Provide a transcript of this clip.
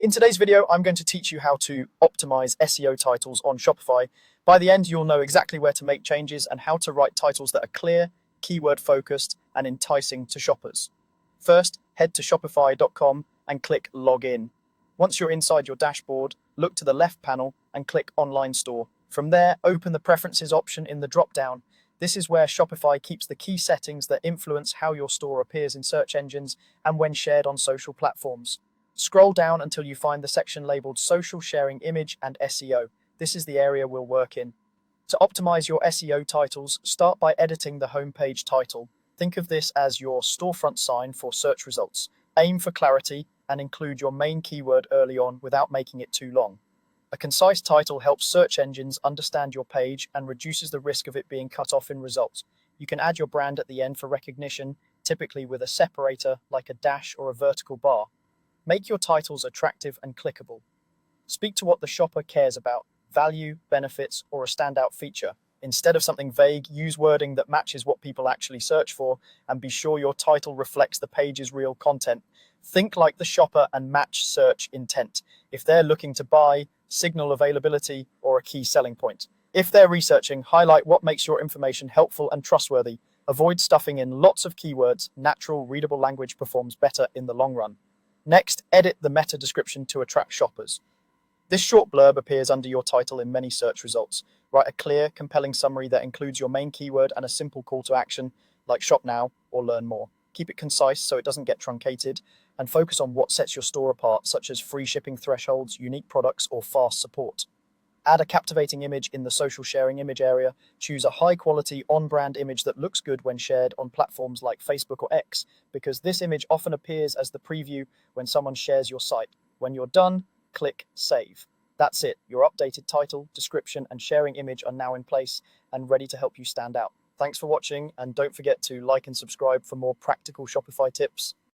In today's video, I'm going to teach you how to optimize SEO titles on Shopify. By the end, you'll know exactly where to make changes and how to write titles that are clear, keyword focused, and enticing to shoppers. First, head to shopify.com and click Login. Once you're inside your dashboard, look to the left panel and click Online Store. From there, open the Preferences option in the drop-down. This is where Shopify keeps the key settings that influence how your store appears in search engines and when shared on social platforms. Scroll down until you find the section labeled Social Sharing Image and SEO. This is the area we'll work in. To optimize your SEO titles, start by editing the homepage title. Think of this as your storefront sign for search results. Aim for clarity and include your main keyword early on without making it too long. A concise title helps search engines understand your page and reduces the risk of it being cut off in results. You can add your brand at the end for recognition, typically with a separator like a dash or a vertical bar. Make your titles attractive and clickable. Speak to what the shopper cares about, value, benefits, or a standout feature. Instead of something vague, use wording that matches what people actually search for, and be sure your title reflects the page's real content. Think like the shopper and match search intent. If they're looking to buy, signal availability, or a key selling point. If they're researching, highlight what makes your information helpful and trustworthy. Avoid stuffing in lots of keywords. Natural, readable language performs better in the long run. Next, edit the meta description to attract shoppers. This short blurb appears under your title in many search results. Write a clear, compelling summary that includes your main keyword and a simple call to action, like shop now or learn more. Keep it concise so it doesn't get truncated, and focus on what sets your store apart, such as free shipping thresholds, unique products, or fast support. Add a captivating image in the social sharing image area. Choose a high-quality, on-brand image that looks good when shared on platforms like Facebook or X, because this image often appears as the preview when someone shares your site. When you're done, click Save. That's it. Your updated title, description, and sharing image are now in place and ready to help you stand out. Thanks for watching, and don't forget to like and subscribe for more practical Shopify tips.